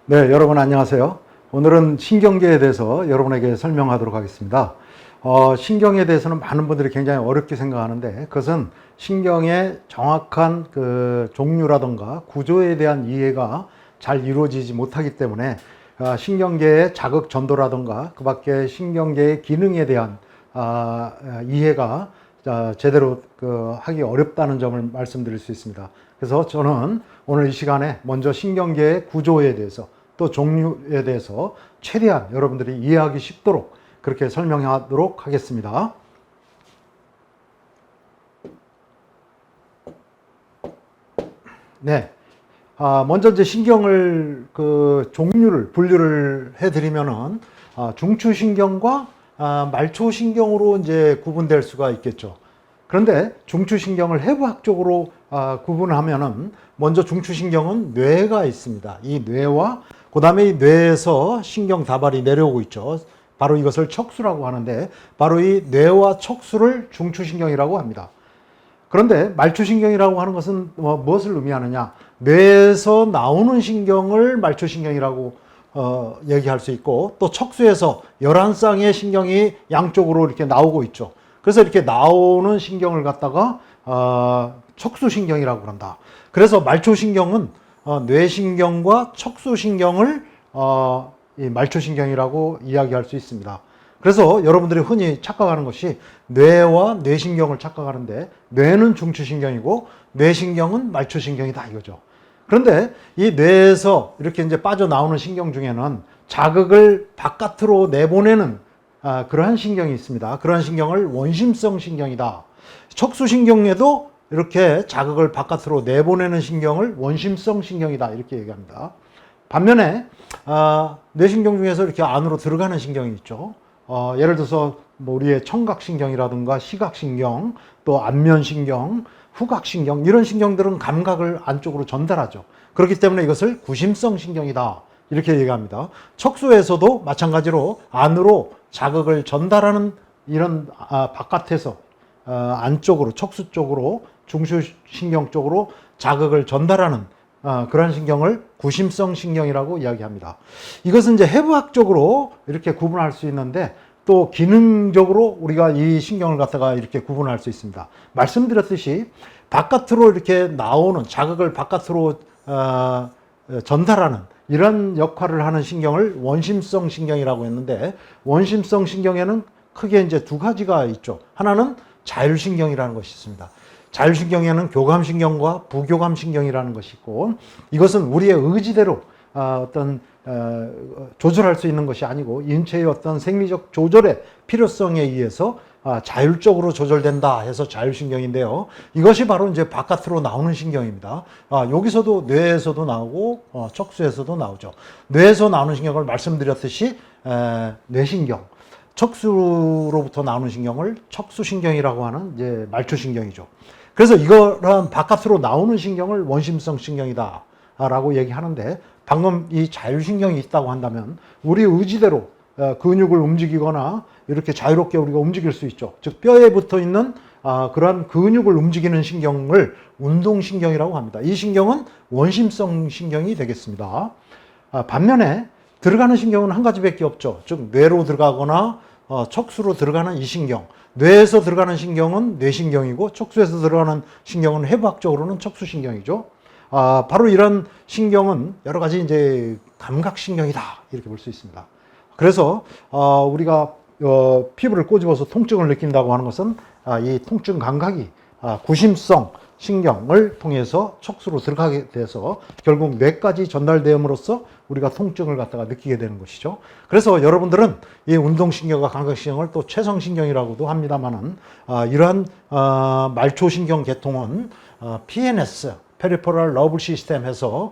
네, 여러분 안녕하세요. 오늘은 신경계에 대해서 여러분에게 설명하도록 하겠습니다. 신경에 대해서는 많은 분들이 굉장히 어렵게 생각하는데 그것은 신경의 정확한 그 종류라든가 구조에 대한 이해가 잘 이루어지지 못하기 때문에 신경계의 자극 전도라든가 그 밖에 신경계의 기능에 대한 이해가 제대로 하기 어렵다는 점을 말씀드릴 수 있습니다. 그래서 저는 오늘 이 시간에 먼저 신경계의 구조에 대해서 또 종류에 대해서 최대한 여러분들이 이해하기 쉽도록 그렇게 설명하도록 하겠습니다. 네. 먼저 이제 신경을 종류를 분류를 해드리면은 중추신경과 말초신경으로 이제 구분될 수가 있겠죠. 그런데 중추신경을 해부학적으로 구분하면은 먼저 중추신경은 뇌가 있습니다. 이 뇌와 그 다음에 이 뇌에서 신경 다발이 내려오고 있죠. 바로 이것을 척수라고 하는데 바로 이 뇌와 척수를 중추신경이라고 합니다. 그런데 말초신경이라고 하는 것은 무엇을 의미하느냐? 뇌에서 나오는 신경을 말초신경이라고 얘기할 수 있고 또 척수에서 11쌍의 신경이 양쪽으로 이렇게 나오고 있죠. 그래서 이렇게 나오는 신경을 갖다가 척수신경이라고 그런다. 그래서 말초신경은 뇌신경과 척수신경을 이 말초신경이라고 이야기할 수 있습니다. 그래서 여러분들이 흔히 착각하는 것이 뇌와 뇌신경을 착각하는데 뇌는 중추신경이고 뇌신경은 말초신경이다 이거죠. 그런데 이 뇌에서 이렇게 이제 빠져나오는 신경 중에는 자극을 바깥으로 내보내는 그러한 신경이 있습니다. 그러한 신경을 원심성 신경이다. 척수신경에도 이렇게 자극을 바깥으로 내보내는 신경을 원심성 신경이다 이렇게 얘기합니다. 반면에 뇌신경 중에서 이렇게 안으로 들어가는 신경이 있죠. 예를 들어서 뭐 우리의 청각신경이라든가 시각신경, 또 안면신경, 후각신경 이런 신경들은 감각을 안쪽으로 전달하죠. 그렇기 때문에 이것을 구심성 신경이다 이렇게 얘기합니다. 척수에서도 마찬가지로 안으로 자극을 전달하는 이런 바깥에서 안쪽으로 척수 쪽으로 중추신경 쪽으로 자극을 전달하는 그런 신경을 구심성 신경이라고 이야기합니다. 이것은 이제 해부학적으로 이렇게 구분할 수 있는데 또 기능적으로 우리가 이 신경을 갖다가 이렇게 구분할 수 있습니다. 말씀드렸듯이 바깥으로 이렇게 나오는 자극을 바깥으로 전달하는 이런 역할을 하는 신경을 원심성 신경이라고 했는데 원심성 신경에는 크게 이제 두 가지가 있죠. 하나는 자율신경이라는 것이 있습니다. 자율신경에는 교감신경과 부교감신경이라는 것이 있고 이것은 우리의 의지대로 조절할 수 있는 것이 아니고 인체의 어떤 생리적 조절의 필요성에 의해서 자율적으로 조절된다 해서 자율신경인데요. 이것이 바로 이제 바깥으로 나오는 신경입니다. 여기서도 뇌에서도 나오고 척수에서도 나오죠. 뇌에서 나오는 신경을 말씀드렸듯이 뇌신경, 척수로부터 나오는 신경을 척수신경이라고 하는 이제 말초신경이죠. 그래서 이거는 바깥으로 나오는 신경을 원심성 신경이다 라고 얘기하는데 방금 이 자율신경이 있다고 한다면 우리 의지대로 근육을 움직이거나 이렇게 자유롭게 우리가 움직일 수 있죠. 즉 뼈에 붙어 있는 그러한 근육을 움직이는 신경을 운동신경이라고 합니다. 이 신경은 원심성 신경이 되겠습니다. 반면에 들어가는 신경은 한 가지밖에 없죠. 즉 뇌로 들어가거나 척수로 들어가는 이 신경. 뇌에서 들어가는 신경은 뇌신경이고 척수에서 들어가는 신경은 해부학적으로는 척수신경이죠. 바로 이런 신경은 여러 가지 이제 감각신경이다 이렇게 볼 수 있습니다. 그래서 우리가 피부를 꼬집어서 통증을 느낀다고 하는 것은 이 통증 감각이 구심성 신경을 통해서 척수로 들어가게 돼서 결국 뇌까지 전달됨으로써 우리가 통증을 갖다가 느끼게 되는 것이죠. 그래서 여러분들은 이 운동신경과 감각신경을 또 최성신경이라고도 합니다만은 이러한 말초신경 계통은 PNS, 페리퍼럴 러브 시스템에서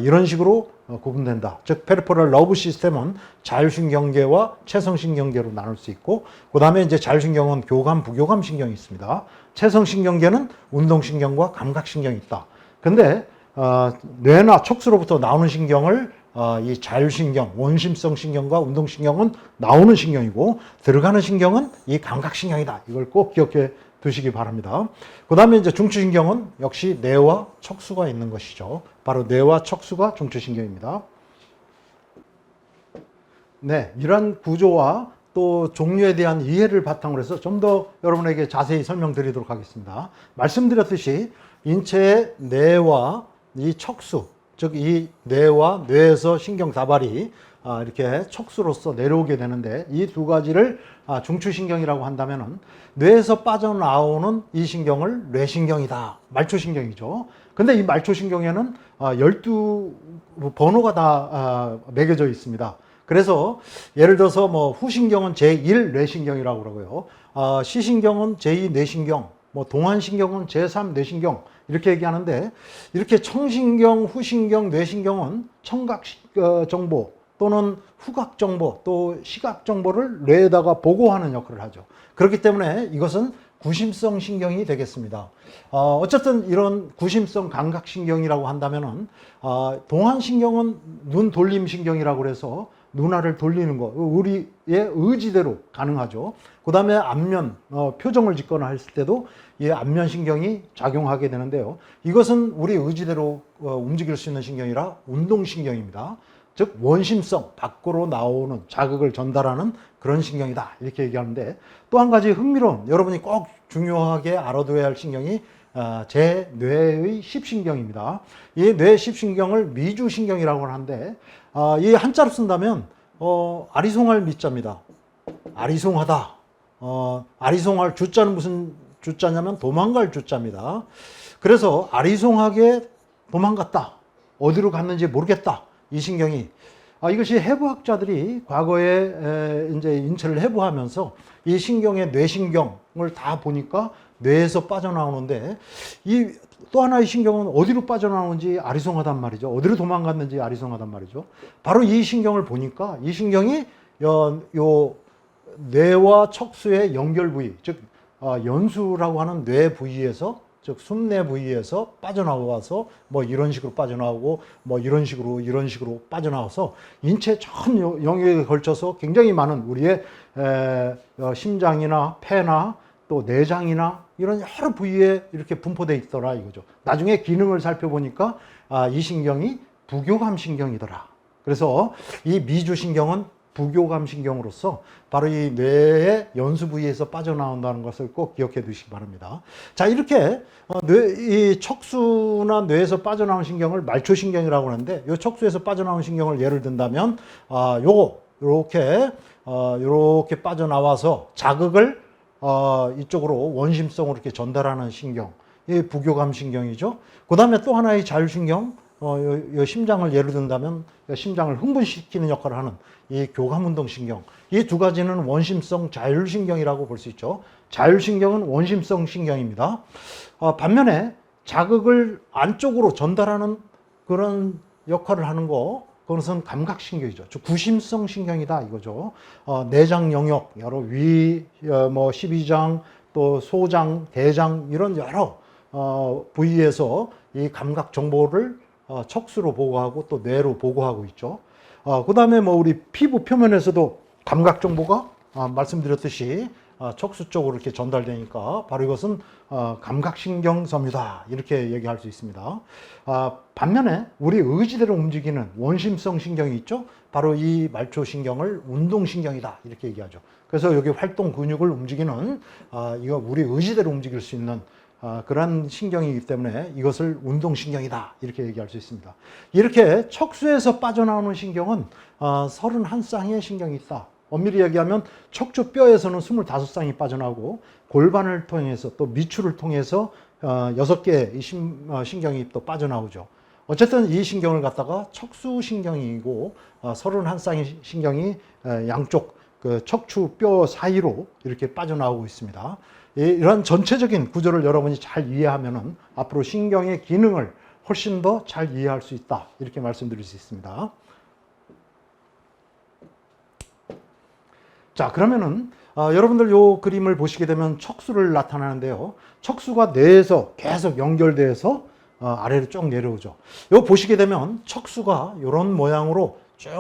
이런 식으로 구분된다. 즉 페리퍼럴 러브 시스템은 자율신경계와 최성신경계로 나눌 수 있고 그 다음에 이제 자율신경은 교감, 부교감 신경이 있습니다. 최성신경계는 운동신경과 감각신경이 있다. 근데 뇌나 척수로부터 나오는 신경을 이 자율신경, 원심성 신경과 운동신경은 나오는 신경이고 들어가는 신경은 이 감각신경이다. 이걸 꼭 기억해 두시기 바랍니다. 그 다음에 이제 중추신경은 역시 뇌와 척수가 있는 것이죠. 바로 뇌와 척수가 중추신경입니다. 네, 이런 구조와 또 종류에 대한 이해를 바탕으로 해서 좀 더 여러분에게 자세히 설명드리도록 하겠습니다. 말씀드렸듯이 인체의 뇌와 이 척수, 즉 이 뇌와 뇌에서 신경 다발이 이렇게 척수로서 내려오게 되는데, 이 두 가지를 중추신경이라고 한다면은 뇌에서 빠져나오는 이 신경을 뇌신경이다, 말초신경이죠. 근데 이 말초신경에는 12번호가 다 매겨져 있습니다. 그래서 예를 들어서 뭐 후신경은 제1 뇌신경이라고 그러고요. 시신경은 제2 뇌신경, 뭐 동안신경은 제3 뇌신경 이렇게 얘기하는데, 이렇게 청신경, 후신경, 뇌신경은 청각 정보 또는 후각 정보 또 시각 정보를 뇌에다가 보고하는 역할을 하죠. 그렇기 때문에 이것은 구심성 신경이 되겠습니다. 어쨌든 이런 구심성 감각신경이라고 한다면은 동안신경은 눈 돌림 신경이라고 그래서 눈알을 돌리는 거, 우리의 의지대로 가능하죠. 그 다음에 안면, 표정을 짓거나 했을 때도 이 안면신경이 작용하게 되는데요. 이것은 우리 의지대로 움직일 수 있는 신경이라 운동신경입니다. 즉 원심성, 밖으로 나오는 자극을 전달하는 그런 신경이다, 이렇게 얘기하는데, 또 한 가지 흥미로운, 여러분이 꼭 중요하게 알아둬야 할 신경이 제 뇌의 십신경입니다. 이 뇌 십신경을 미주신경이라고 하는데, 이 한자로 쓴다면 아리송할 미자입니다. 아리송하다. 아리송할 주자는 무슨 주자냐면 도망갈 주자입니다. 그래서 아리송하게 도망갔다, 어디로 갔는지 모르겠다, 이 신경이. 이것이 해부학자들이 과거에 이제 인체를 해부하면서 이 신경의 뇌신경을 다 보니까 뇌에서 빠져나오는데, 이 또 하나의 신경은 어디로 빠져나오는지 아리송하단 말이죠. 어디로 도망갔는지 아리송하단 말이죠. 바로 이 신경을 보니까 이 신경이 요 뇌와 척수의 연결 부위, 즉 연수라고 하는 뇌 부위에서, 즉 숨내 부위에서 빠져나와서 뭐 이런 식으로 빠져나오고 뭐 이런 식으로 빠져나와서 인체 전 영역에 걸쳐서 굉장히 많은 우리의 심장이나 폐나 또 내장이나 이런 여러 부위에 이렇게 분포되어 있더라, 이거죠. 나중에 기능을 살펴보니까 이 신경이 부교감 신경이더라. 그래서 이 미주신경은 부교감 신경으로서 바로 이 뇌의 연수 부위에서 빠져나온다는 것을 꼭 기억해 두시기 바랍니다. 자, 이렇게 이 척수나 뇌에서 빠져나온 신경을 말초신경이라고 하는데, 이 척수에서 빠져나온 신경을 예를 든다면 요렇게 빠져나와서 자극을 이쪽으로 원심성으로 이렇게 전달하는 신경, 이 부교감 신경이죠. 그 다음에 또 하나의 자율신경, 요 심장을 예를 든다면 심장을 흥분시키는 역할을 하는 이 교감운동신경, 이 두 가지는 원심성 자율신경이라고 볼 수 있죠. 자율신경은 원심성 신경입니다. 반면에 자극을 안쪽으로 전달하는 그런 역할을 하는 거, 그것은 감각신경이죠. 즉 구심성 신경이다, 이거죠. 내장 영역, 여러 뭐 12장, 또 소장, 대장 이런 여러 부위에서 이 감각 정보를 척수로 보고하고 또 뇌로 보고하고 있죠. 그 다음에 뭐 우리 피부 표면에서도 감각 정보가 말씀드렸듯이 척수 쪽으로 이렇게 전달되니까 바로 이것은 감각신경섬유다, 이렇게 얘기할 수 있습니다. 반면에 우리 의지대로 움직이는 원심성 신경이 있죠. 바로 이 말초신경을 운동신경이다, 이렇게 얘기하죠. 그래서 여기 활동 근육을 움직이는 이거 우리 의지대로 움직일 수 있는 그런 신경이기 때문에 이것을 운동신경이다, 이렇게 얘기할 수 있습니다. 이렇게 척수에서 빠져나오는 신경은 31쌍의 신경이 있다. 엄밀히 얘기하면 척추뼈에서는 25쌍이 빠져나오고, 골반을 통해서 또 미추를 통해서 6개의 신경이 또 빠져나오죠. 어쨌든 이 신경을 갖다가 척수신경이고 31쌍의 신경이 양쪽 그 척추뼈 사이로 이렇게 빠져나오고 있습니다. 이런 전체적인 구조를 여러분이 잘 이해하면은 앞으로 신경의 기능을 훨씬 더 잘 이해할 수 있다, 이렇게 말씀드릴 수 있습니다. 자, 그러면은 여러분들 요 그림을 보시게 되면 척수를 나타나는데요. 척수가 뇌에서 계속 연결돼서 아래로 쭉 내려오죠. 요 보시게 되면 척수가 이런 모양으로 쭉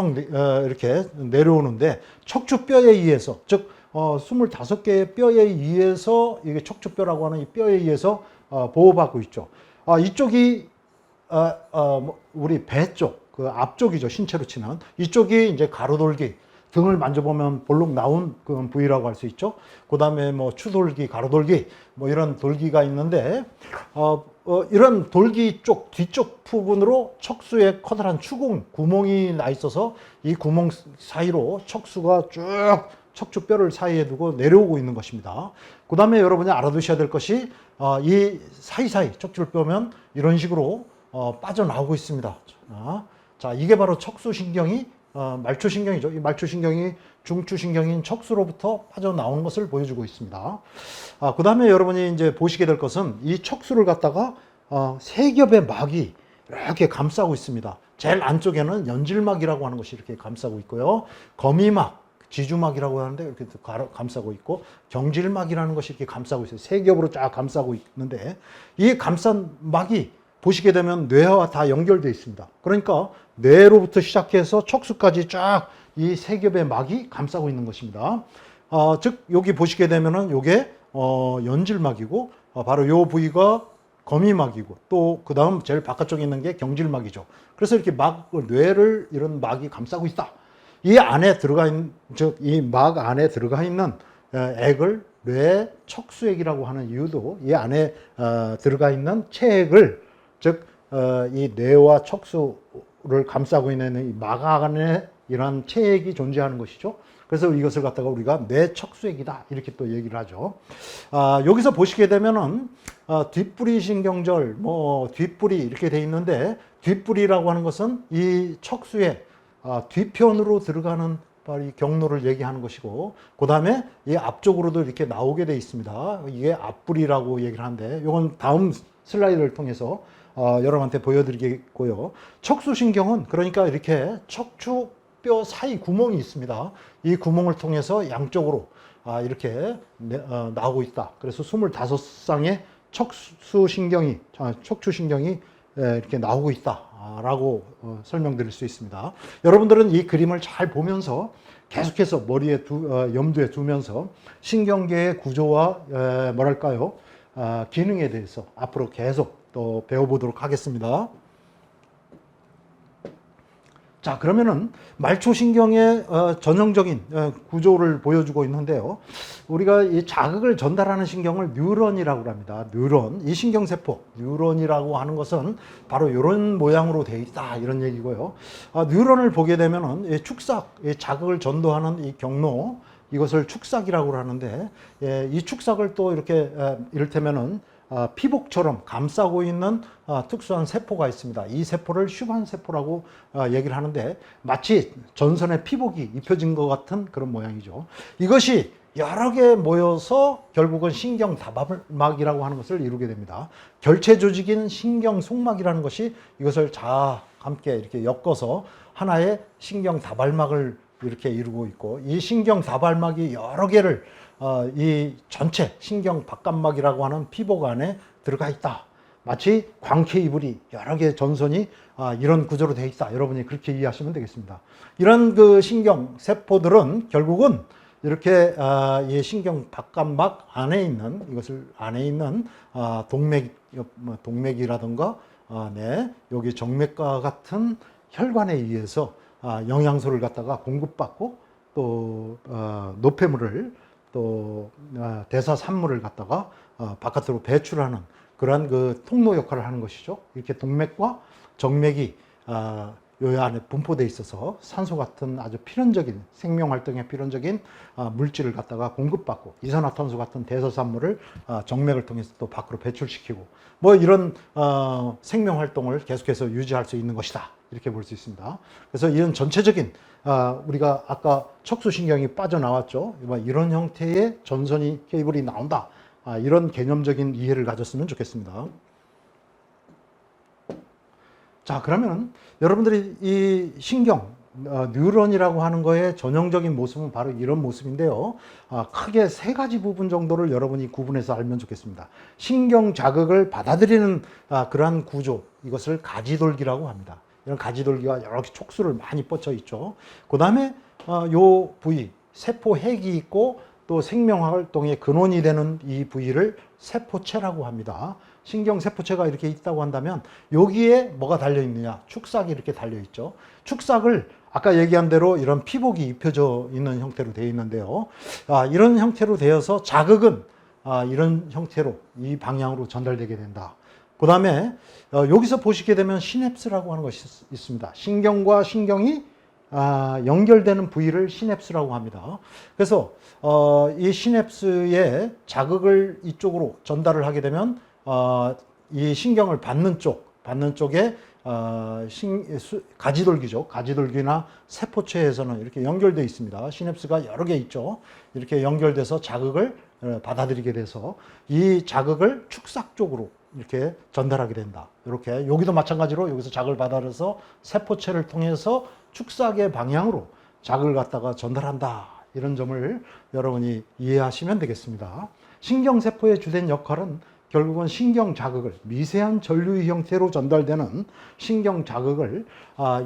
이렇게 내려오는데, 척추뼈에 의해서, 즉 25개의 뼈에 의해서, 이게 척추뼈라고 하는 이 뼈에 의해서 보호받고 있죠. 이쪽이 우리 배 쪽, 그 앞쪽이죠. 신체로 치면 이쪽이 이제 가로돌기, 등을 만져보면 볼록 나온 그 부위라고 할 수 있죠. 그 다음에 뭐 추돌기, 가로돌기, 뭐 이런 돌기가 있는데, 이런 돌기 쪽, 뒤쪽 부분으로 척수에 커다란 추궁, 구멍이 나 있어서 이 구멍 사이로 척수가 쭉 척추뼈를 사이에 두고 내려오고 있는 것입니다. 그 다음에 여러분이 알아두셔야 될 것이, 이 사이사이 척추를 뼈면 이런 식으로 빠져나오고 있습니다. 자, 이게 바로 척수신경이 말초신경이죠. 이 말초신경이 중추신경인 척수로부터 빠져나오는 것을 보여주고 있습니다. 그 다음에 여러분이 이제 보시게 될 것은 이 척수를 갖다가 세 겹의 막이 이렇게 감싸고 있습니다. 제일 안쪽에는 연질막이라고 하는 것이 이렇게 감싸고 있고요. 거미막, 지주막이라고 하는데 이렇게 감싸고 있고, 경질막이라는 것이 이렇게 감싸고 있어요. 세 겹으로 쫙 감싸고 있는데, 이 감싼 막이 보시게 되면 뇌와 다 연결되어 있습니다. 그러니까 뇌로부터 시작해서 척수까지 쫙 이 세 겹의 막이 감싸고 있는 것입니다. 즉 여기 보시게 되면은 요게 연질막이고, 바로 요 부위가 거미막이고, 또 그 다음 제일 바깥쪽에 있는 게 경질막이죠. 그래서 이렇게 뇌를 이런 막이 감싸고 있다. 이 안에 들어가 있는, 즉 이 막 안에 들어가 있는 액을 뇌 척수액이라고 하는 이유도, 이 안에 들어가 있는 체액을, 즉 이 뇌와 척수를 감싸고 있는 이 막 안에 이러한 체액이 존재하는 것이죠. 그래서 이것을 갖다가 우리가 뇌척수액이다 이렇게 또 얘기를 하죠. 여기서 보시게 되면은 뒷부리 신경절, 뭐 뒷부리 이렇게 돼 있는데, 뒷부리라고 하는 것은 이 척수의 뒤편으로 들어가는 이 경로를 얘기하는 것이고, 그 다음에 이 앞쪽으로도 이렇게 나오게 돼 있습니다. 이게 앞부리라고 얘기를 하는데, 이건 다음 슬라이드를 통해서 여러분한테 보여드리겠고요. 척수신경은 그러니까 이렇게 척추뼈 사이 구멍이 있습니다. 이 구멍을 통해서 양쪽으로 이렇게 나오고 있다. 그래서 25쌍의 척추신경이 이렇게 나오고 있다라고 설명드릴 수 있습니다. 여러분들은 이 그림을 잘 보면서 계속해서 머리에 염두에 두면서 신경계의 구조와 뭐랄까요, 기능에 대해서 앞으로 계속 또 배워보도록 하겠습니다. 자, 그러면은 말초신경의 전형적인 구조를 보여주고 있는데요. 우리가 이 자극을 전달하는 신경을 뉴런이라고 합니다. 뉴런, 이 신경세포, 뉴런이라고 하는 것은 바로 이런 모양으로 되어 있다 이런 얘기고요. 뉴런을 보게 되면은 이 축삭, 이 자극을 전도하는 이 경로, 이것을 축삭이라고 하는데, 이 축삭을 또 이렇게 이를테면은 피복처럼 감싸고 있는 특수한 세포가 있습니다. 이 세포를 슈반 세포라고 얘기를 하는데, 마치 전선에 피복이 입혀진 것 같은 그런 모양이죠. 이것이 여러 개 모여서 결국은 신경 다발막이라고 하는 것을 이루게 됩니다. 결체 조직인 신경 속막이라는 것이 이것을 다 함께 이렇게 엮어서 하나의 신경 다발막을 이렇게 이루고 있고, 이 신경 다발막이 여러 개를 이 전체 신경 박감막이라고 하는 피복 안에 들어가 있다. 마치 광케이블이 여러 개의 전선이 이런 구조로 되어 있다. 여러분이 그렇게 이해하시면 되겠습니다. 이런 그 신경 세포들은 결국은 이렇게 이 신경 박감막 안에 있는, 이것을 안에 있는 동맥이라든가 여기 정맥과 같은 혈관에 의해서 영양소를 갖다가 공급받고, 또 노폐물을, 또 대사산물을 갖다가 바깥으로 배출하는 그러한 그 통로 역할을 하는 것이죠. 이렇게 동맥과 정맥이 요 안에 분포되어 있어서 산소 같은 아주 필연적인, 생명 활동에 필연적인 물질을 갖다가 공급받고, 이산화탄소 같은 대사산물을 정맥을 통해서 또 밖으로 배출시키고, 뭐 이런 생명 활동을 계속해서 유지할 수 있는 것이다. 이렇게 볼 수 있습니다. 그래서 이런 전체적인, 우리가 아까 척수신경이 빠져나왔죠. 이런 형태의 전선이, 케이블이 나온다. 이런 개념적인 이해를 가졌으면 좋겠습니다. 자, 그러면 여러분들이 이 신경, 뉴런이라고 하는 거의 전형적인 모습은 바로 이런 모습인데요. 크게 세 가지 부분 정도를 여러분이 구분해서 알면 좋겠습니다. 신경 자극을 받아들이는 그러한 구조, 이것을 가지돌기라고 합니다. 이런 가지돌기가 여러 개 촉수를 많이 뻗쳐 있죠. 그 다음에 요 부위, 세포핵이 있고, 또 생명활동의 근원이 되는 이 부위를 세포체라고 합니다. 신경세포체가 이렇게 있다고 한다면 여기에 뭐가 달려있느냐? 축삭이 이렇게 달려있죠. 축삭을 아까 얘기한 대로 이런 피복이 입혀져 있는 형태로 되어 있는데요. 이런 형태로 되어서 자극은 이런 형태로 이 방향으로 전달되게 된다. 그 다음에 여기서 보시게 되면 시냅스라고 하는 것이 있습니다. 신경과 신경이 연결되는 부위를 시냅스라고 합니다. 그래서 이 시냅스의 자극을 이쪽으로 전달을 하게 되면 이 신경을 받는 쪽에 가지돌기죠. 가지돌기나 세포체에서는 이렇게 연결되어 있습니다. 시냅스가 여러 개 있죠. 이렇게 연결돼서 자극을 받아들이게 돼서 이 자극을 축삭 쪽으로 이렇게 전달하게 된다. 이렇게 여기도 마찬가지로 여기서 자극을 받아들여서 세포체를 통해서 축삭의 방향으로 자극을 갖다가 전달한다. 이런 점을 여러분이 이해하시면 되겠습니다. 신경세포의 주된 역할은 결국은 신경 자극을 미세한 전류의 형태로 전달되는 신경 자극을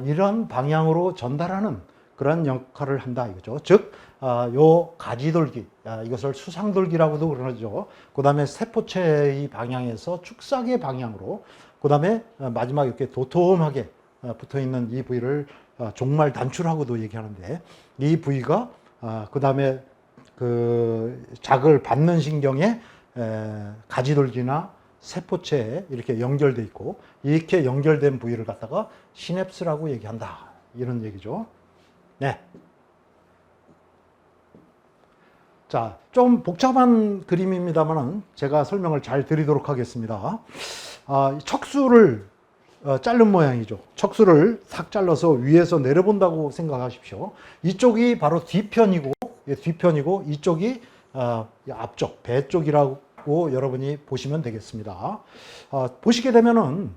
이런 방향으로 전달하는 그런 역할을 한다 이거죠. 즉, 요 가지돌기, 이것을 수상돌기라고도 그러죠. 그 다음에 세포체의 방향에서 축삭의 방향으로, 그 다음에 마지막 이렇게 도톰하게 붙어 있는 이 부위를 종말 단추라고도 얘기하는데, 이 부위가 그 다음에 그 자극을 받는 신경에 가지돌기나 세포체에 이렇게 연결돼 있고, 이렇게 연결된 부위를 갖다가 시냅스라고 얘기한다. 이런 얘기죠. 네. 자, 좀 복잡한 그림입니다만은 제가 설명을 잘 드리도록 하겠습니다. 척수를 자른 모양이죠. 척수를 싹 잘라서 위에서 내려본다고 생각하십시오. 이쪽이 바로 뒤편이고 이쪽이 앞쪽, 배 쪽이라고 여러분이 보시면 되겠습니다. 보시게 되면은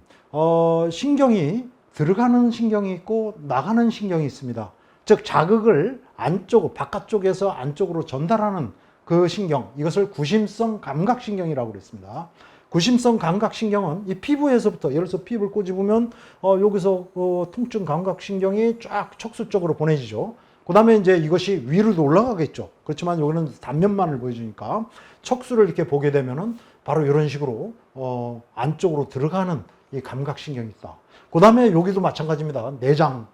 신경이 들어가는 신경이 있고 나가는 신경이 있습니다. 즉 자극을 바깥쪽에서 안쪽으로 전달하는 그 신경, 이것을 구심성 감각신경이라고 그랬습니다. 구심성 감각신경은 이 피부에서부터, 예를 들어서 피부를 꼬집으면 여기서 통증 감각신경이 쫙 척수 쪽으로 보내지죠. 그 다음에 이제 이것이 위로도 올라가겠죠. 그렇지만 여기는 단면만을 보여주니까 척수를 이렇게 보게 되면은 바로 이런 식으로 안쪽으로 들어가는 이 감각신경이 있다. 그 다음에 여기도 마찬가지입니다. 내장,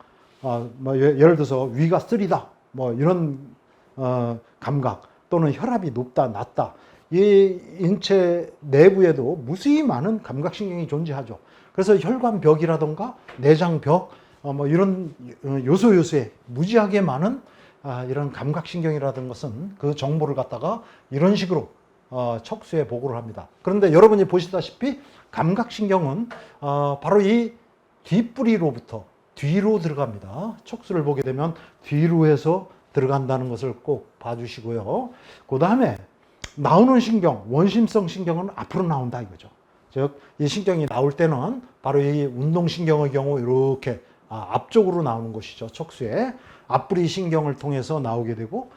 예를 들어서 위가 쓰리다, 이런 감각, 또는 혈압이 높다, 낮다. 이 인체 내부에도 무수히 많은 감각신경이 존재하죠. 그래서 혈관벽이라던가 내장벽, 이런 요소에 무지하게 많은 이런 감각신경이라는 것은 그 정보를 갖다가 이런 식으로 척수에 보고를 합니다. 그런데 여러분이 보시다시피 감각신경은 바로 이 뒷부리로부터 뒤로 들어갑니다. 척수를 보게 되면 뒤로 해서 들어간다는 것을 꼭 봐주시고요. 그 다음에 나오는 신경, 원심성 신경은 앞으로 나온다 이거죠. 즉, 이 신경이 나올 때는 바로 이 운동신경의 경우 이렇게 앞쪽으로 나오는 것이죠. 척수에 앞부리 신경을 통해서 나오게 되고,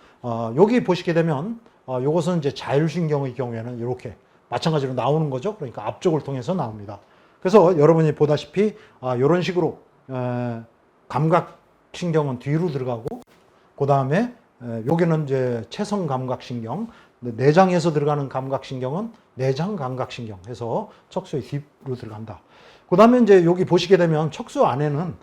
여기 보시게 되면 이것은 이제 자율신경의 경우에는 이렇게 마찬가지로 나오는 거죠. 그러니까 앞쪽을 통해서 나옵니다. 그래서 여러분이 보다시피 이런 식으로 감각신경은 뒤로 들어가고, 그 다음에 여기는 이제 체성 감각신경, 내장에서 들어가는 감각신경은 내장 감각신경 해서 척수의 뒤로 들어간다. 그 다음에 이제 여기 보시게 되면 척수 안에는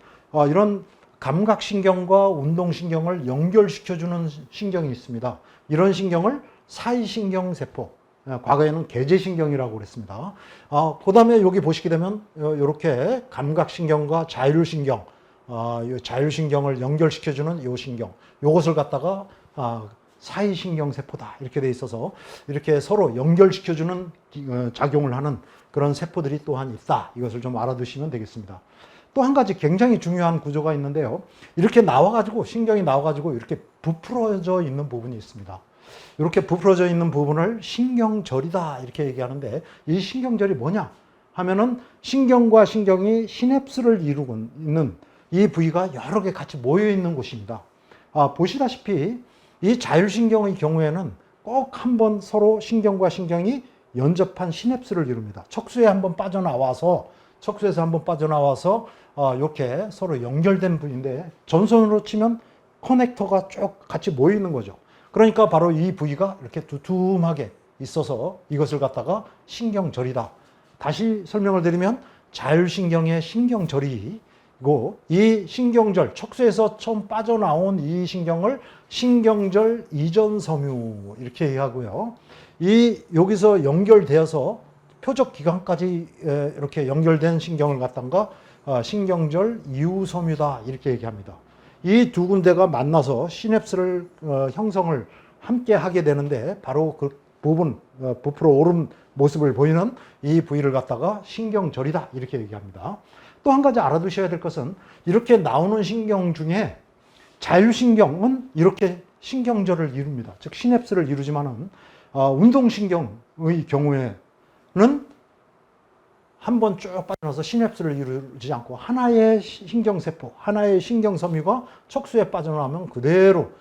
이런 감각신경과 운동신경을 연결시켜주는 신경이 있습니다. 이런 신경을 사이신경세포, 과거에는 계제신경이라고 그랬습니다. 그 다음에 여기 보시게 되면 이렇게 감각신경과 자율신경, 자율신경을 연결시켜주는 이 신경, 이것을 갖다가 사이신경세포다 이렇게 돼 있어서 이렇게 서로 연결시켜주는 작용을 하는 그런 세포들이 또한 있다. 이것을 좀 알아두시면 되겠습니다. 또 한 가지 굉장히 중요한 구조가 있는데요. 이렇게 나와가지고, 신경이 나와가지고 이렇게 부풀어져 있는 부분이 있습니다. 이렇게 부풀어져 있는 부분을 신경절이다 이렇게 얘기하는데, 이 신경절이 뭐냐 하면은 신경과 신경이 시냅스를 이루고 있는 이 부위가 여러 개 같이 모여 있는 곳입니다. 보시다시피 이 자율신경의 경우에는 꼭 한번 서로 신경과 신경이 연접한 시냅스를 이룹니다. 척수에서 한번 빠져나와서 이렇게 서로 연결된 부위인데, 전선으로 치면 커넥터가 쭉 같이 모여 있는 거죠. 그러니까 바로 이 부위가 이렇게 두툼하게 있어서 이것을 갖다가 신경절이다. 다시 설명을 드리면 자율신경의 신경절이 이 신경절, 척수에서 처음 빠져나온 이 신경을 신경절 이전 섬유 이렇게 얘기하고요. 여기서 연결되어서 표적 기관까지 이렇게 연결된 신경을 갖다가 신경절 이후 섬유다 이렇게 얘기합니다. 이 두 군데가 만나서 시냅스를 형성을 함께 하게 되는데 바로 그 부분 부풀어 오른 모습을 보이는 이 부위를 갖다가 신경절이다 이렇게 얘기합니다. 또 한 가지 알아두셔야 될 것은 이렇게 나오는 신경 중에 자율신경은 이렇게 신경절을 이룹니다. 즉 시냅스를 이루지만은 운동신경의 경우에는 한번 쭉 빠져나서 시냅스를 이루지 않고 하나의 신경세포, 하나의 신경섬유가 척수에 빠져나오면 그대로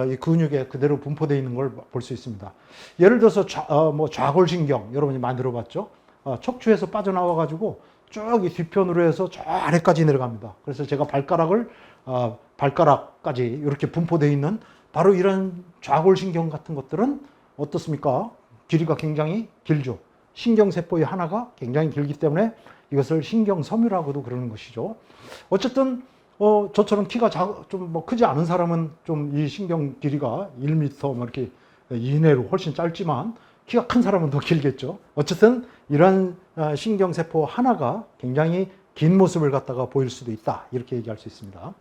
이 근육에 그대로 분포되어 있는 걸 볼 수 있습니다. 예를 들어서 좌골신경 여러분이 만들어 봤죠? 척추에서 빠져나와 가지고 쭉 이 뒤편으로 해서 저 아래까지 내려갑니다. 그래서 제가 발가락까지 이렇게 분포되어 있는 바로 이런 좌골신경 같은 것들은 어떻습니까? 길이가 굉장히 길죠. 신경세포의 하나가 굉장히 길기 때문에 이것을 신경섬유라고도 그러는 것이죠. 어쨌든 저처럼 키가 좀 크지 않은 사람은 좀 이 신경 길이가 1m 이렇게 이내로 훨씬 짧지만 키가 큰 사람은 더 길겠죠. 어쨌든 이런 신경세포 하나가 굉장히 긴 모습을 갖다가 보일 수도 있다 이렇게 얘기할 수 있습니다.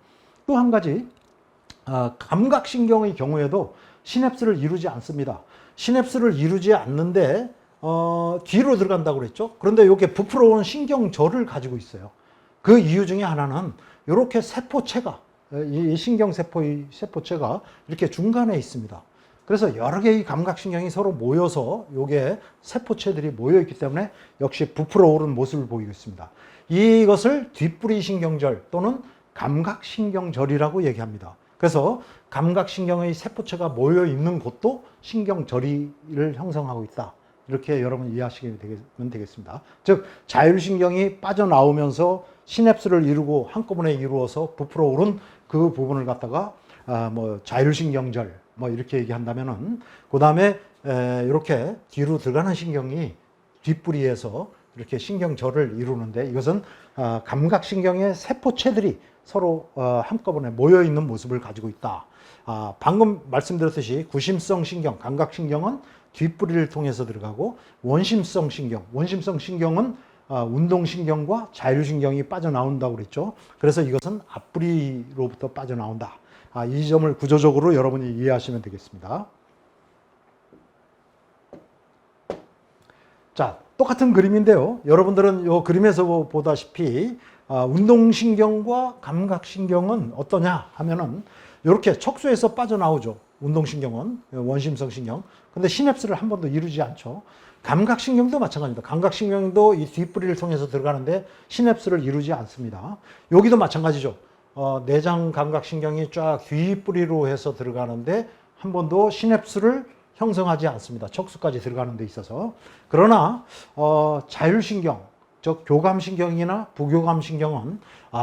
또 한 가지 감각신경의 경우에도 시냅스를 이루지 않습니다. 시냅스를 이루지 않는데 뒤로 들어간다고 그랬죠. 그런데 이게 부풀어 오는 신경절을 가지고 있어요. 그 이유 중에 하나는 이렇게 세포체가 이 신경세포의 세포체가 이렇게 중간에 있습니다. 그래서 여러 개의 감각신경이 서로 모여서 이게 세포체들이 모여 있기 때문에 역시 부풀어 오른 모습을 보이고 있습니다. 이것을 뒷부리 신경절 또는 감각신경절이라고 얘기합니다. 그래서 감각신경의 세포체가 모여 있는 곳도 신경절이를 형성하고 있다. 이렇게 여러분 이해하시면 되겠습니다. 즉 자율신경이 빠져나오면서 시냅스를 이루고 한꺼번에 이루어서 부풀어 오른 그 부분을 갖다가 자율신경절 이렇게 얘기한다면은 그 다음에 이렇게 뒤로 들어가는 신경이 뒷부리에서 이렇게 신경절을 이루는데 이것은 감각신경의 세포체들이 서로 한꺼번에 모여 있는 모습을 가지고 있다. 방금 말씀드렸듯이 구심성 신경, 감각신경은 뒷부리를 통해서 들어가고 원심성 신경은 운동신경과 자율신경이 빠져나온다고 그랬죠. 그래서 이것은 앞부리로부터 빠져나온다. 이 점을 구조적으로 여러분이 이해하시면 되겠습니다. 자, 똑같은 그림인데요. 여러분들은 이 그림에서 보다시피 운동신경과 감각신경은 어떠냐 하면은 이렇게 척수에서 빠져나오죠. 운동신경은 원심성 신경. 근데 시냅스를 한 번도 이루지 않죠. 감각신경도 마찬가지입니다. 감각신경도 이 뒷부리를 통해서 들어가는데 시냅스를 이루지 않습니다. 여기도 마찬가지죠. 내장 감각신경이 쫙 뒷부리로 해서 들어가는데 한 번도 시냅스를 형성하지 않습니다. 척수까지 들어가는 데 있어서. 그러나 자율신경, 즉 교감신경이나 부교감신경은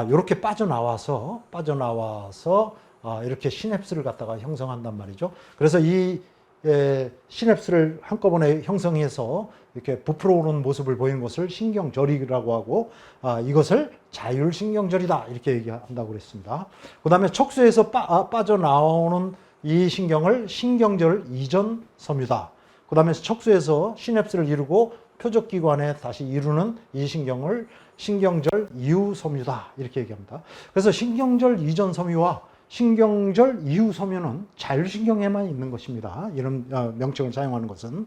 이렇게 빠져나와서 이렇게 시냅스를 갖다가 형성한단 말이죠. 그래서 이 시냅스를 한꺼번에 형성해서 이렇게 부풀어 오는 모습을 보이는 것을 신경절이라고 하고 이것을 자율신경절이다 이렇게 얘기한다고 그랬습니다. 그 다음에 척수에서 빠져나오는 이 신경을 신경절 이전 섬유다. 그 다음에 척수에서 시냅스를 이루고 표적기관에 다시 이루는 이 신경을 신경절 이후 섬유다 이렇게 얘기합니다. 그래서 신경절 이전 섬유와 신경절 이후 섬유는 자율신경에만 있는 것입니다. 이런 명칭을 사용하는 것은.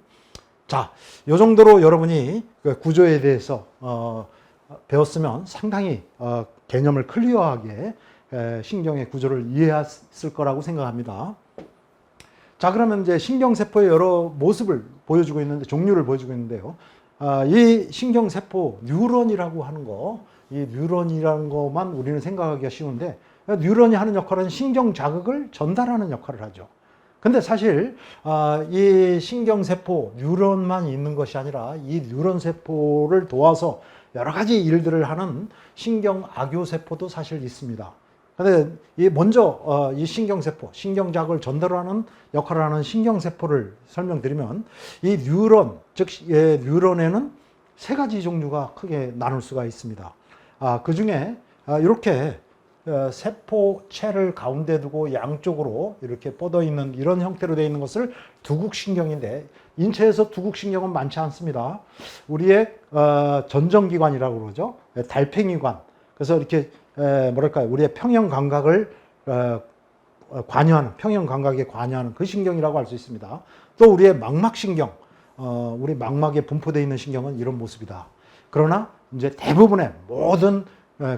자, 이 정도로 여러분이 그 구조에 대해서 배웠으면 상당히 개념을 클리어하게 신경의 구조를 이해했을 거라고 생각합니다. 자, 그러면 이제 신경세포의 여러 모습을 보여주고 있는데, 종류를 보여주고 있는데요. 이 신경세포, 뉴런이라고 하는 거, 이 뉴런이라는 것만 우리는 생각하기가 쉬운데, 뉴런이 하는 역할은 신경 자극을 전달하는 역할을 하죠. 근데 사실 이 신경세포, 뉴런만 있는 것이 아니라 이 뉴런 세포를 도와서 여러 가지 일들을 하는 신경악교세포도 사실 있습니다. 근데 먼저 이 신경세포, 신경자극을 전달하는 역할을 하는 신경세포를 설명드리면 이 뉴런, 즉 뉴런에는 세 가지 종류가 크게 나눌 수가 있습니다. 그 중에 이렇게 세포체를 가운데 두고 양쪽으로 이렇게 뻗어 있는 이런 형태로 되어 있는 것을 두국신경인데, 인체에서 두국신경은 많지 않습니다. 우리의 전정기관이라고 그러죠. 달팽이관. 그래서 이렇게 뭐랄까요, 우리의 평형 감각을 관여하는, 평형 감각에 관여하는 그 신경이라고 할 수 있습니다. 또 우리의 망막신경, 우리 망막에 분포되어 있는 신경은 이런 모습이다. 그러나 이제 대부분의 모든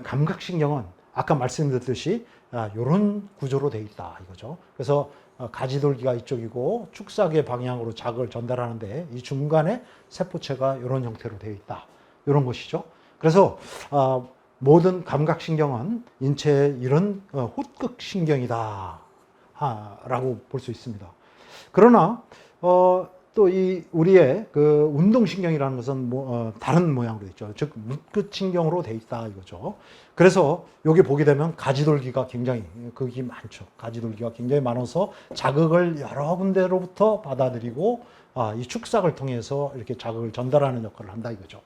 감각신경은 아까 말씀드렸듯이 이런 구조로 되어 있다 이거죠. 그래서 가지돌기가 이쪽이고 축삭의 방향으로 자극을 전달하는데 이 중간에 세포체가 이런 형태로 되어 있다. 이런 것이죠. 그래서 모든 감각신경은 인체의 이런 호극신경이다 라고 볼 수 있습니다. 그러나 또 이 우리의 그 운동신경이라는 것은 다른 모양으로 있죠. 즉 묶끝신경으로 돼 있다 이거죠. 그래서 여기 보게 되면 가지돌기가 굉장히 극이 많죠. 가지돌기가 굉장히 많아서 자극을 여러 군데로부터 받아들이고 이 축삭을 통해서 이렇게 자극을 전달하는 역할을 한다 이거죠.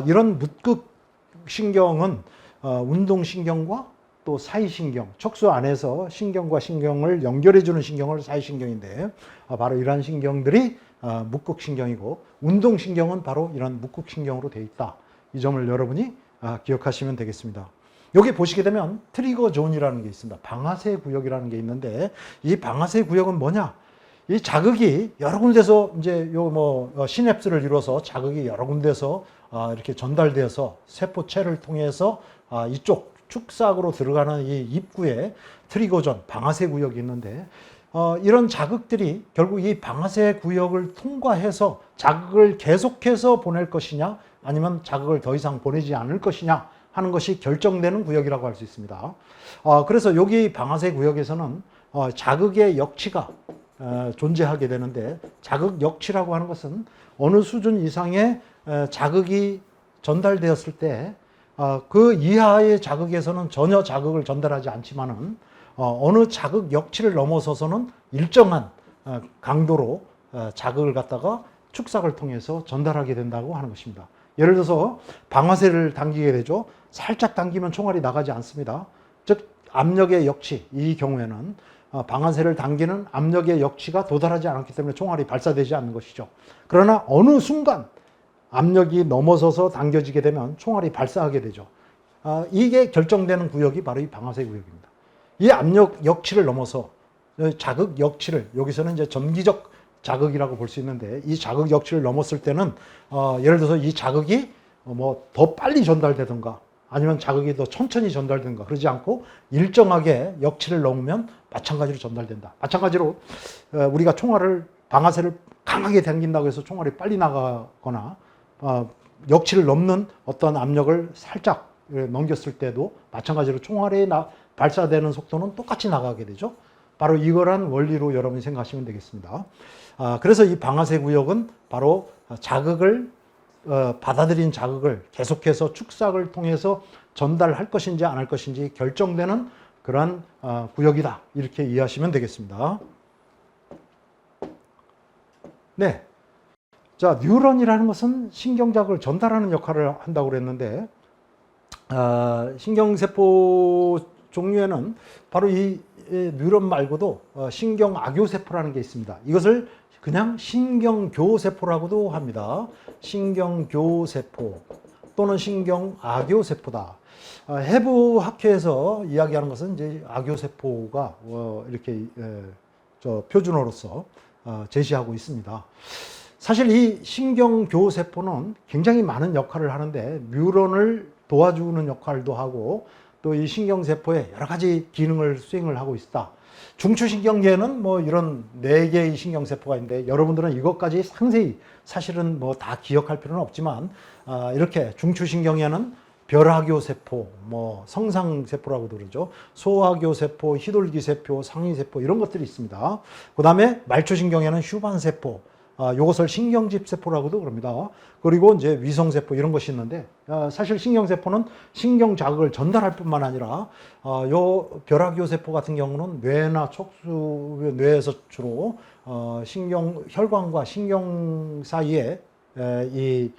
이런 묶끝신경은 운동신경과 또 사이신경, 척수 안에서 신경과 신경을 연결해주는 신경을 사이신경인데 바로 이러한 신경들이 묶극신경이고 운동신경은 바로 이런 묶극신경으로 되어 있다. 이 점을 여러분이 기억하시면 되겠습니다. 여기 보시게 되면 트리거 존이라는 게 있습니다. 방아쇠 구역이라는 게 있는데 이 방아쇠 구역은 뭐냐? 이 자극이 여러 군데서 이제 시냅스를 이뤄서 자극이 여러 군데서 이렇게 전달되어서 세포체를 통해서 이쪽 축삭으로 들어가는 이 입구에 트리거존, 방아쇠 구역이 있는데 이런 자극들이 결국 이 방아쇠 구역을 통과해서 자극을 계속해서 보낼 것이냐 아니면 자극을 더 이상 보내지 않을 것이냐 하는 것이 결정되는 구역이라고 할 수 있습니다. 그래서 여기 방아쇠 구역에서는 자극의 역치가 존재하게 되는데 자극 역치라고 하는 것은 어느 수준 이상의 자극이 전달되었을 때 그 이하의 자극에서는 전혀 자극을 전달하지 않지만은 어느 자극 역치를 넘어서서는 일정한 강도로 자극을 갖다가 축삭을 통해서 전달하게 된다고 하는 것입니다. 예를 들어서 방아쇠를 당기게 되죠. 살짝 당기면 총알이 나가지 않습니다. 즉 압력의 역치, 이 경우에는 방아쇠를 당기는 압력의 역치가 도달하지 않았기 때문에 총알이 발사되지 않는 것이죠. 그러나 어느 순간 압력이 넘어서서 당겨지게 되면 총알이 발사하게 되죠. 이게 결정되는 구역이 바로 이 방아쇠 구역입니다. 이 압력 역치를 넘어서 자극 역치를, 여기서는 이제 전기적 자극이라고 볼 수 있는데 이 자극 역치를 넘었을 때는 예를 들어서 이 자극이 더 빨리 전달되든가 아니면 자극이 더 천천히 전달되든가 그러지 않고 일정하게 역치를 넘으면 마찬가지로 전달된다. 마찬가지로 우리가 총알을, 방아쇠를 강하게 당긴다고 해서 총알이 빨리 나가거나 역치를 넘는 어떤 압력을 살짝 넘겼을 때도 마찬가지로 총알이 발사되는 속도는 똑같이 나가게 되죠. 바로 이거란 원리로 여러분이 생각하시면 되겠습니다. 그래서 이 방아쇠 구역은 바로 자극을 받아들인 자극을 계속해서 축삭을 통해서 전달할 것인지 안 할 것인지 결정되는 그러한 구역이다. 이렇게 이해하시면 되겠습니다. 네. 자, 뉴런이라는 것은 신경자극을 전달하는 역할을 한다고 그랬는데 신경세포 종류에는 바로 이 뉴런 말고도 신경악교세포라는 게 있습니다. 이것을 그냥 신경교세포라고도 합니다. 신경교세포 또는 신경악교세포다. 해부학회에서 이야기하는 것은 이제 악교세포가 이렇게 표준어로서 제시하고 있습니다. 사실 이 신경교세포는 굉장히 많은 역할을 하는데 뉴런을 도와주는 역할도 하고 또 이 신경세포에 여러 가지 기능을 수행을 하고 있다. 중추신경계에는 이런 4개의 신경세포가 있는데 여러분들은 이것까지 상세히 사실은 다 기억할 필요는 없지만 이렇게 중추신경에는 별하교세포, 성상세포라고도 그러죠. 소하교세포, 희돌기세포, 상위세포 이런 것들이 있습니다. 그 다음에 말초신경에는 휴반세포, 이것을 신경집세포라고도 그럽니다. 그리고 이제 위성세포 이런 것이 있는데 사실 신경세포는 신경 자극을 전달할 뿐만 아니라 요 별하교세포 같은 경우는 뇌나 척수, 뇌에서 주로 혈관과 신경 사이에 이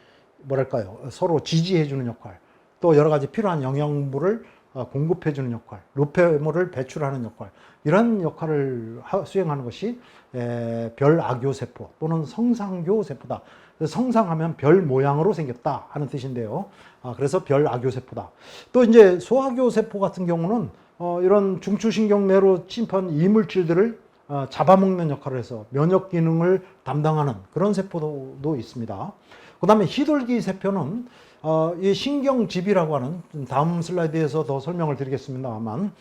서로 지지해주는 역할, 또 여러 가지 필요한 영양분을 공급해주는 역할, 노폐물을 배출하는 역할, 이런 역할을 수행하는 것이 별악교세포 또는 성상교세포다. 성상하면 별 모양으로 생겼다 하는 뜻인데요. 그래서 별악교세포다. 또 이제 소악교세포 같은 경우는 이런 중추신경 내로 침입한 이물질들을 잡아먹는 역할을 해서 면역 기능을 담당하는 그런 세포도 있습니다. 그 다음에 희돌기 세포는 이 신경집이라고 하는, 다음 슬라이드에서 더 설명을 드리겠습니다만,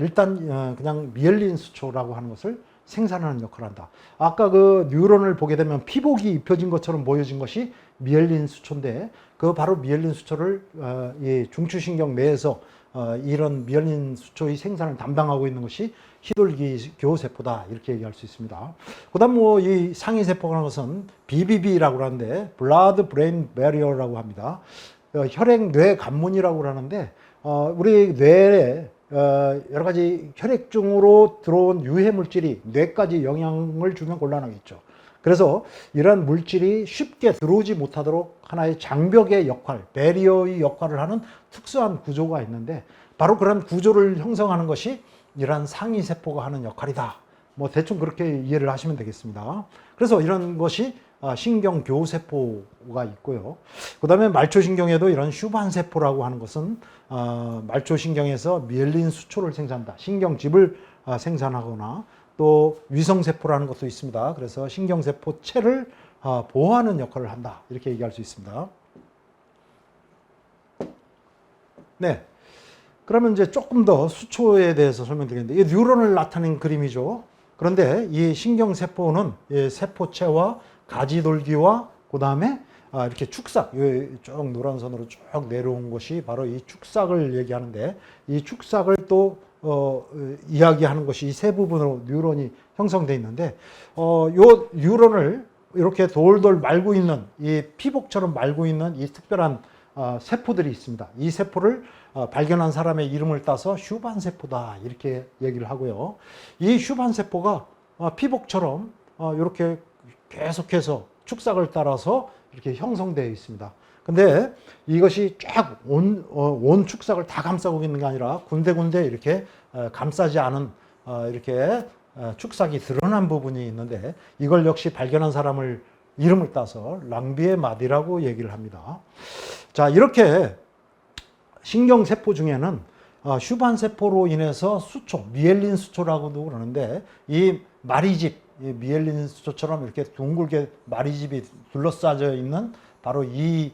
일단 그냥 미엘린 수초라고 하는 것을 생산하는 역할을 한다. 아까 그 뉴런을 보게 되면 피복이 입혀진 것처럼 보여진 것이 미엘린 수초인데, 그 바로 미엘린 수초를 이 중추신경 내에서 이런 미엘린 수초의 생산을 담당하고 있는 것이 희돌기 교세포다, 이렇게 얘기할 수 있습니다. 그 다음 이 상위세포라는 것은 BBB라고 하는데 Blood Brain Barrier라고 합니다. 혈액 뇌 관문이라고 하는데 우리 뇌에 여러 가지 혈액중으로 들어온 유해 물질이 뇌까지 영향을 주면 곤란하겠죠. 그래서 이러한 물질이 쉽게 들어오지 못하도록 하나의 장벽의 역할, 배리어의 역할을 하는 특수한 구조가 있는데, 바로 그런 구조를 형성하는 것이 이러한 상위세포가 하는 역할이다. 뭐 대충 그렇게 이해를 하시면 되겠습니다. 그래서 이런 것이 신경교세포가 있고요. 그 다음에 말초신경에도 이런 슈반세포라고 하는 것은 말초신경에서 미엘린 수초를 생산한다. 신경집을 생산하거나 또 위성세포라는 것도 있습니다. 그래서 신경세포체를 보호하는 역할을 한다. 이렇게 얘기할 수 있습니다. 네. 그러면 이제 조금 더 수초에 대해서 설명드리겠는데, 이 뉴런을 나타낸 그림이죠. 그런데 이 신경세포는 이 세포체와 가지돌기와 그 다음에 이렇게 축삭, 쭉 노란 선으로 쭉 내려온 것이 바로 이 축삭을 얘기하는데, 이 축삭을 또 이야기하는 것이 이 세 부분으로 뉴런이 형성되어 있는데, 요 뉴런을 이렇게 돌돌 말고 있는, 이 피복처럼 말고 있는 이 특별한 세포들이 있습니다. 이 세포를 발견한 사람의 이름을 따서 슈반세포다, 이렇게 얘기를 하고요. 이 슈반세포가 피복처럼 이렇게 계속해서 축삭을 따라서 이렇게 형성되어 있습니다. 근데 이것이 쫙 온 축삭을 다 감싸고 있는 게 아니라 군데군데 이렇게 감싸지 않은 이렇게 축삭이 드러난 부분이 있는데, 이걸 역시 발견한 사람을 이름을 따서 랑비의 마디라고 얘기를 합니다. 자, 이렇게 신경세포 중에는 슈반세포로 인해서 수초, 미엘린 수초라고도 그러는데, 이 마리집, 이 미엘린 수초처럼 이렇게 둥글게 마리집이 둘러싸져 있는 바로 이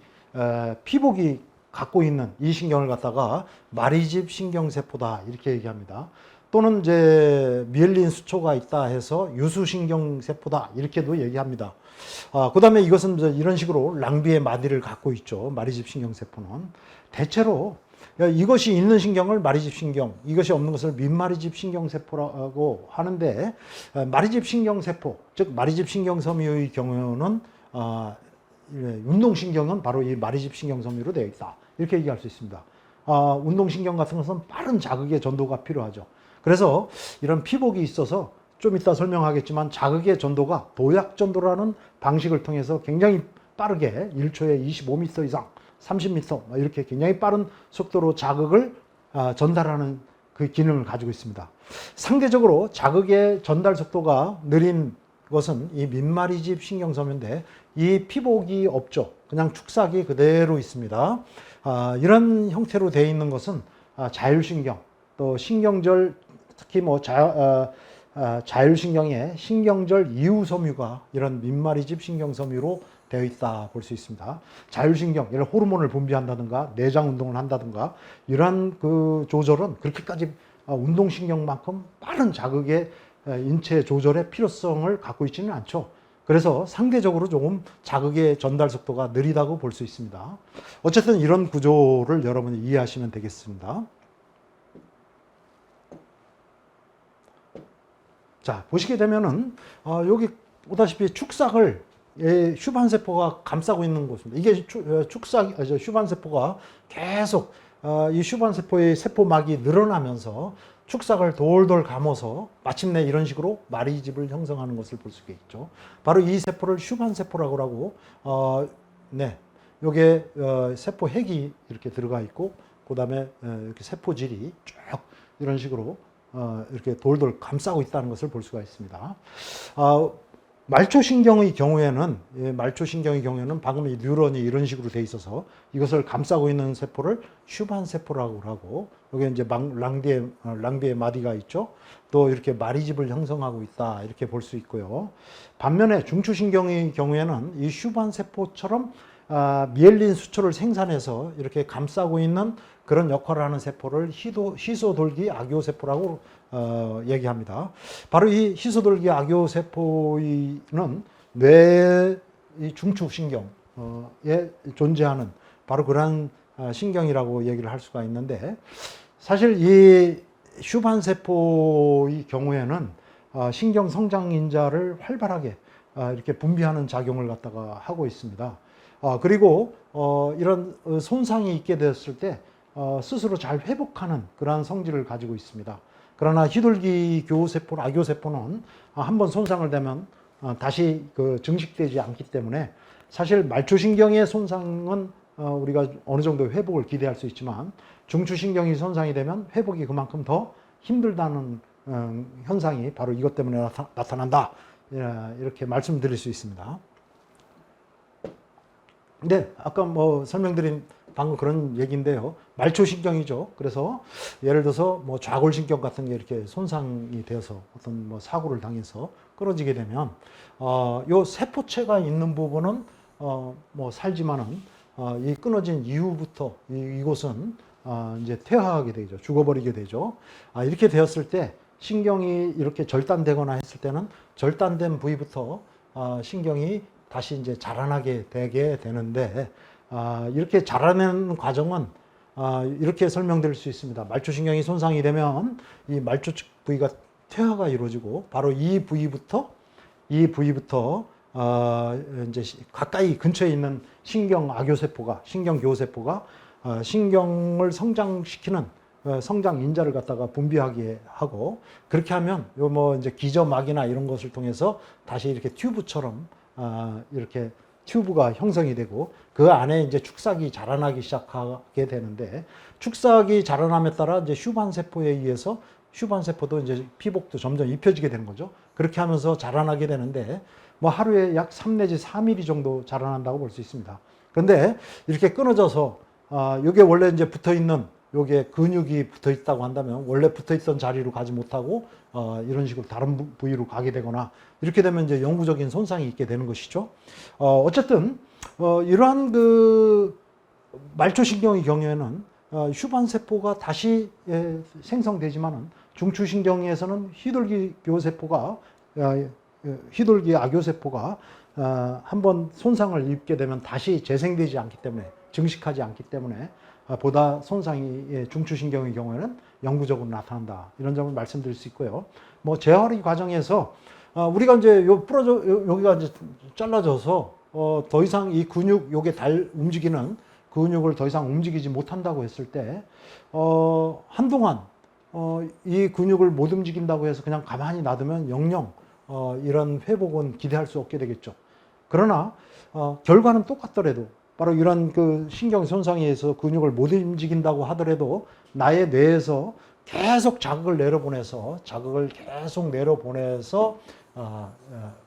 피복이 갖고 있는 이 신경을 갖다가 마리집 신경세포다, 이렇게 얘기합니다. 또는 이제 미엘린 수초가 있다 해서 유수신경세포다, 이렇게도 얘기합니다. 그 다음에 이것은 이런 식으로 랑비의 마디를 갖고 있죠. 마리집 신경세포는. 대체로 이것이 있는 신경을 마리집 신경, 이것이 없는 것을 민마리집 신경세포라고 하는데, 마리집 신경세포, 즉 마리집 신경섬유의 경우는 운동신경은 바로 이 마리집 신경섬유로 되어 있다, 이렇게 얘기할 수 있습니다. 운동신경 같은 것은 빠른 자극의 전도가 필요하죠. 그래서 이런 피복이 있어서 좀 이따 설명하겠지만, 자극의 전도가 도약전도라는 방식을 통해서 굉장히 빠르게 1초에 25m 이상, 30m 이렇게 굉장히 빠른 속도로 자극을 전달하는 그 기능을 가지고 있습니다. 상대적으로 자극의 전달 속도가 느린 것은 이 민마리집 신경섬유인데, 이 피복이 없죠. 그냥 축삭이 그대로 있습니다. 이런 형태로 되어 있는 것은 자율신경, 또 신경절, 특히 뭐 자율신경의 신경절 이후섬유가 이런 민마리집 신경섬유로 되어 있다 볼 수 있습니다. 자율신경, 예를 호르몬을 분비한다든가 내장 운동을 한다든가 이러한 그 조절은 그렇게까지 운동신경만큼 빠른 자극의 인체 조절의 필요성을 갖고 있지는 않죠. 그래서 상대적으로 조금 자극의 전달 속도가 느리다고 볼 수 있습니다. 어쨌든 이런 구조를 여러분이 이해하시면 되겠습니다. 자, 보시게 되면은 여기 보다시피 축삭을 슈반세포가 감싸고 있는 곳입니다. 이게 슈반세포가 계속 이 슈반세포의 세포막이 늘어나면서 축삭을 돌돌 감아서 마침내 이런 식으로 마리집을 형성하는 것을 볼 수가 있죠. 바로 이 세포를 슈반세포라고 하고, 네, 요게 세포 핵이 이렇게 들어가 있고, 그 다음에 이렇게 세포질이 쭉 이런 식으로 이렇게 돌돌 감싸고 있다는 것을 볼 수가 있습니다. 말초신경의 경우에는 방금 이 뉴런이 이런 식으로 돼 있어서 이것을 감싸고 있는 세포를 슈반 세포라고 하고, 여기 이제 랑비의 마디가 있죠. 또 이렇게 마리집을 형성하고 있다, 이렇게 볼 수 있고요. 반면에 중추신경의 경우에는 이 슈반 세포처럼 미엘린 수초를 생산해서 이렇게 감싸고 있는 그런 역할을 하는 세포를 희소돌기 악요세포라고 얘기합니다. 바로 이 희소돌기 악요세포는 뇌의 중추신경에 존재하는 바로 그러한 신경이라고 얘기를 할 수가 있는데, 사실 이 슈반세포의 경우에는 신경 성장인자를 활발하게 이렇게 분비하는 작용을 갖다가 하고 있습니다. 그리고 이런 손상이 있게 되었을 때 스스로 잘 회복하는 그러한 성질을 가지고 있습니다. 그러나 희돌기 악요세포는 한번 손상을 되면 다시 증식되지 않기 때문에, 사실 말초신경의 손상은 우리가 어느 정도 회복을 기대할 수 있지만 중추신경이 손상이 되면 회복이 그만큼 더 힘들다는 현상이 바로 이것 때문에 나타난다, 이렇게 말씀드릴 수 있습니다. 근데 아까 설명드린 방금 그런 얘기인데요. 말초신경이죠. 그래서 예를 들어서 좌골신경 같은 게 이렇게 손상이 되어서 어떤 사고를 당해서 끊어지게 되면 요 세포체가 있는 부분은 살지만은 이 끊어진 이후부터 이곳은 이제 퇴화하게 되죠. 죽어버리게 되죠. 이렇게 되었을 때 신경이 이렇게 절단되거나 했을 때는 절단된 부위부터 신경이 다시 이제 자라나게 되게 되는데, 이렇게 자라내는 과정은 이렇게 설명드릴 수 있습니다. 말초신경이 손상이 되면 이 말초 측 부위가 퇴화가 이루어지고, 바로 이 부위부터 이제 가까이 근처에 있는 신경교세포가 신경을 성장시키는 성장 인자를 갖다가 분비하게 하고, 그렇게 하면 이제 기저막이나 이런 것을 통해서 다시 이렇게 튜브처럼 이렇게 튜브가 형성이 되고, 그 안에 이제 축삭이 자라나기 시작하게 되는데, 축삭이 자라남에 따라 이제 슈반세포에 의해서 슈반세포도 이제 피복도 점점 입혀지게 되는 거죠. 그렇게 하면서 자라나게 되는데, 하루에 약 3 내지 4mm 정도 자라난다고 볼 수 있습니다. 그런데 이렇게 끊어져서 이게 원래 이제 붙어 있는, 요게 근육이 붙어 있다고 한다면 원래 붙어 있던 자리로 가지 못하고 이런 식으로 다른 부위로 가게 되거나, 이렇게 되면 이제 영구적인 손상이 있게 되는 것이죠. 어쨌든 이러한 말초신경의 경우에는 슈반세포가 다시 생성되지만은, 중추신경에서는 희돌기 악요세포가 한번 손상을 입게 되면 다시 재생되지 않기 때문에, 증식하지 않기 때문에 보다 손상이 중추신경의 경우에는 영구적으로 나타난다, 이런 점을 말씀드릴 수 있고요. 재활의 과정에서 우리가 이제 여기가 이제 잘라져서 더 이상 이 근육, 요게 움직이는 근육을 더 이상 움직이지 못한다고 했을 때 한동안 이 근육을 못 움직인다고 해서 그냥 가만히 놔두면 영영 이런 회복은 기대할 수 없게 되겠죠. 그러나 결과는 똑같더라도, 바로 이런 신경 손상에 의해서 근육을 못 움직인다고 하더라도 나의 뇌에서 계속 자극을 내려보내서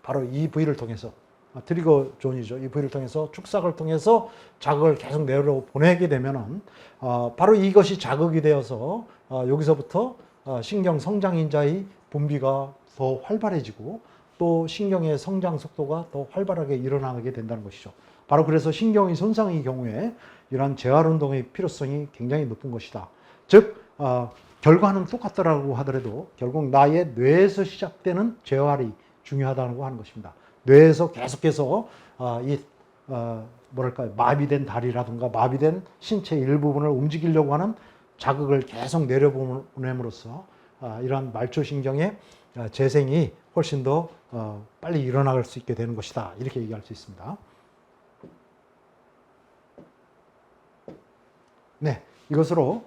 바로 이 부위를 통해서, 트리거 존이죠. 이 부위를 통해서, 축삭을 통해서 자극을 계속 내려보내게 되면은 바로 이것이 자극이 되어서 여기서부터 신경 성장인자의 분비가 더 활발해지고, 또 신경의 성장 속도가 더 활발하게 일어나게 된다는 것이죠. 바로 그래서 신경의 손상의 경우에 이러한 재활운동의 필요성이 굉장히 높은 것이다. 즉 결과는 똑같더라고 하더라도 결국 나의 뇌에서 시작되는 재활이 중요하다고 하는 것입니다. 뇌에서 계속해서 마비된 다리라든가 마비된 신체 일부분을 움직이려고 하는 자극을 계속 내려보냄으로써 이러한 말초신경의 재생이 훨씬 더 빨리 일어날 수 있게 되는 것이다, 이렇게 얘기할 수 있습니다. 네, 이것으로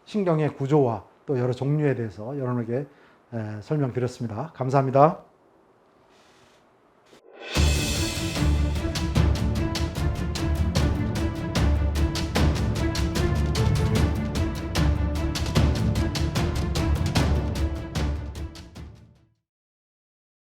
신경의 구조와 또 여러 종류에 대해서 여러분에게 설명드렸습니다. 감사합니다.